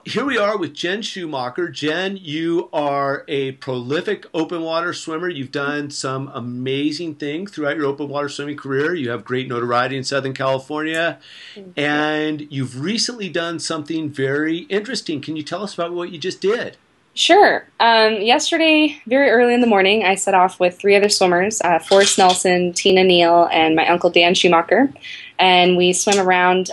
Here we are with Jen Schumacher. Jen, you are a prolific open water swimmer. You've done some amazing things throughout your open water swimming career. You have great notoriety in Southern California, Thank you. and you've recently done something very interesting. Can you tell us about what you just did? Sure. Yesterday, very early in the morning, I set off with three other swimmers, Forrest Nelson, Tina Neal, and my uncle Dan Schumacher. And we swim around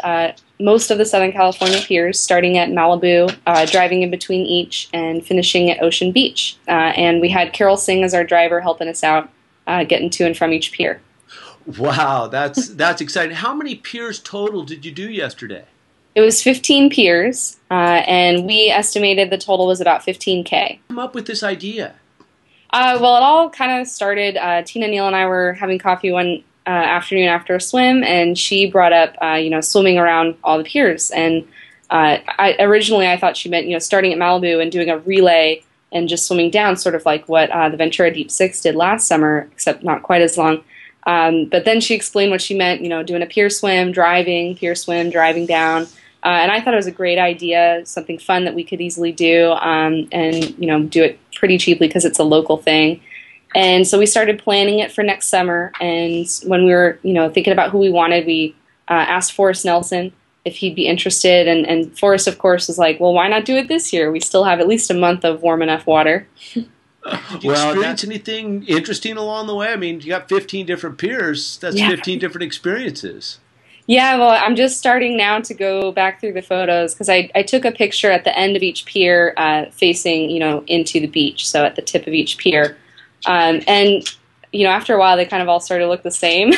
most of the Southern California piers, starting at Malibu, driving in between each, and finishing at Ocean Beach. And we had Carol Singh as our driver helping us out, getting to and from each pier. Wow, that's exciting. How many piers total did you do yesterday? It was 15 piers, and we estimated the total was about 15K. Come up with this idea. Well, it all kind of started. Tina Neal and I were having coffee one afternoon after a swim, and she brought up, swimming around all the piers. And originally I thought she meant, starting at Malibu and doing a relay and just swimming down, sort of like what the Ventura Deep Six did last summer, except not quite as long. But then she explained what she meant, doing a pier swim, driving down. And I thought it was a great idea, something fun that we could easily do, and do it pretty cheaply because it's a local thing. And so we started planning it for next summer. And when we were, thinking about who we wanted, we asked Forrest Nelson if he'd be interested. And Forrest, of course, was like, "Well, why not do it this year? We still have at least a month of warm enough water." Did you experience anything interesting along the way? I mean, you got 15 different piers. That's Yeah. 15 different experiences. Yeah, well, I'm just starting now to go back through the photos because I took a picture at the end of each pier facing, into the beach, so at the tip of each pier. And after a while, they kind of all started to look the same.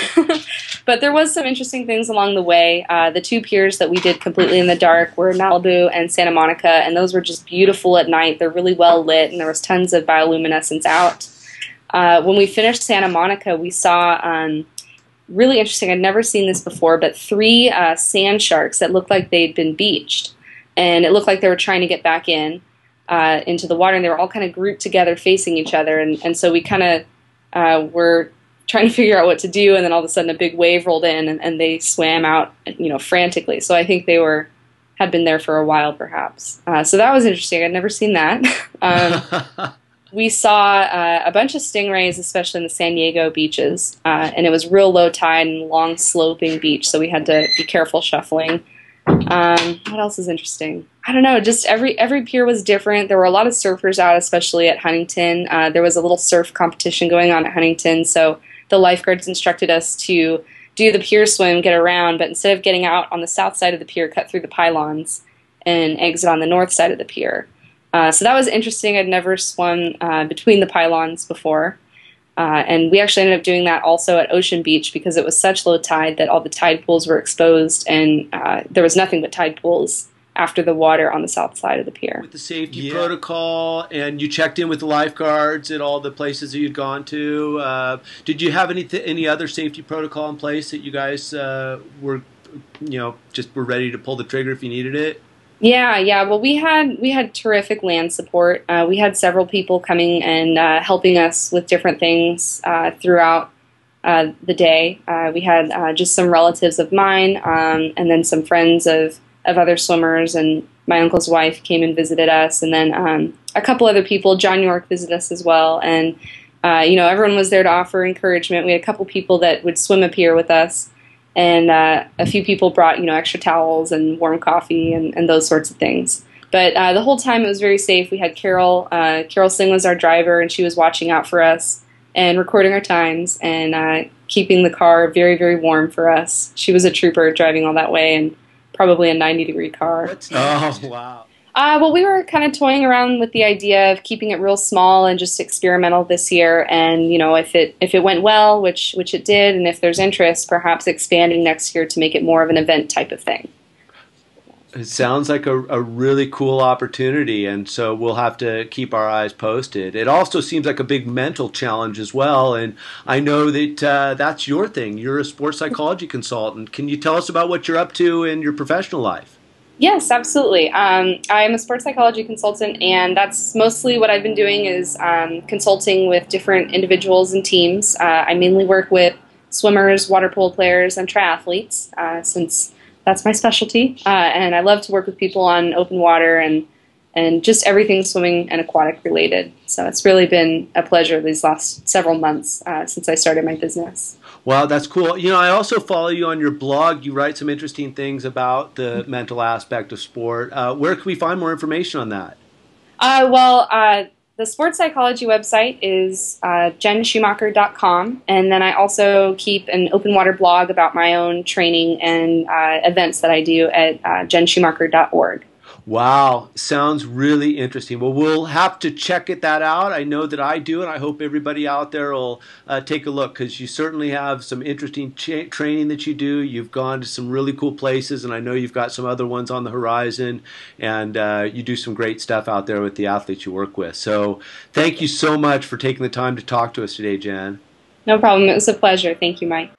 But there was some interesting things along the way. The two piers that we did completely in the dark were Malibu and Santa Monica, and those were just beautiful at night. They're really well lit, and there was tons of bioluminescence out. When we finished Santa Monica, we saw really interesting. I'd never seen this before, but three sand sharks that looked like they'd been beached, and it looked like they were trying to get back into the water, and they were all kind of grouped together facing each other, and so we kind of were trying to figure out what to do, and then all of a sudden a big wave rolled in, and they swam out, frantically. So I think had been there for a while, perhaps. So that was interesting. I'd never seen that. We saw a bunch of stingrays, especially in the San Diego beaches, and it was real low tide and long sloping beach, so we had to be careful shuffling. What else is interesting? I don't know. Just every pier was different. There were a lot of surfers out, especially at Huntington. There was a little surf competition going on at Huntington, so the lifeguards instructed us to do the pier swim, get around, but instead of getting out on the south side of the pier, cut through the pylons and exit on the north side of the pier. So that was interesting. I'd never swum between the pylons before. And we actually ended up doing that also at Ocean Beach because it was such low tide that all the tide pools were exposed, and there was nothing but tide pools after the water on the south side of the pier. With the safety protocol, and you checked in with the lifeguards at all the places that you'd gone to. Did you have any other safety protocol in place that you guys were, just were ready to pull the trigger if you needed it? Yeah. Well, we had terrific land support. We had several people coming and helping us with different things throughout the day. We had just some relatives of mine, and then some friends of other swimmers, and my uncle's wife came and visited us, and then a couple other people. John York visited us as well, and everyone was there to offer encouragement. We had a couple people that would swim a pier with us. And a few people brought, extra towels and warm coffee and those sorts of things. But the whole time it was very safe. We had Carol. Carol Singh was our driver, and she was watching out for us and recording our times and keeping the car very, very warm for us. She was a trooper driving all that way, and probably a 90-degree car. Oh, wow. Well, we were kind of toying around with the idea of keeping it real small and just experimental this year. And if it went well, which it did, and if there's interest, perhaps expanding next year to make it more of an event type of thing. It sounds like a really cool opportunity, and so we'll have to keep our eyes posted. It also seems like a big mental challenge as well, and I know that that's your thing. You're a sports psychology consultant. Can you tell us about what you're up to in your professional life? Yes, absolutely. I'm a sports psychology consultant, and that's mostly what I've been doing is consulting with different individuals and teams. I mainly work with swimmers, water polo players, and triathletes since that's my specialty, and I love to work with people on open water and just everything swimming and aquatic related. So it's really been a pleasure these last several months since I started my business. Wow, that's cool. You know, I also follow you on your blog. You write some interesting things about the mental aspect of sport. Where can we find more information on that? The sports psychology website is jenschumacher.com, and then I also keep an open water blog about my own training and events that I do at jenschumacher.org. Wow, sounds really interesting. Well, we'll have to that out. I know that I do, and I hope everybody out there will take a look because you certainly have some interesting training that you do. You've gone to some really cool places, and I know you've got some other ones on the horizon, and you do some great stuff out there with the athletes you work with. So thank you so much for taking the time to talk to us today, Jen. No problem. It was a pleasure. Thank you, Mike.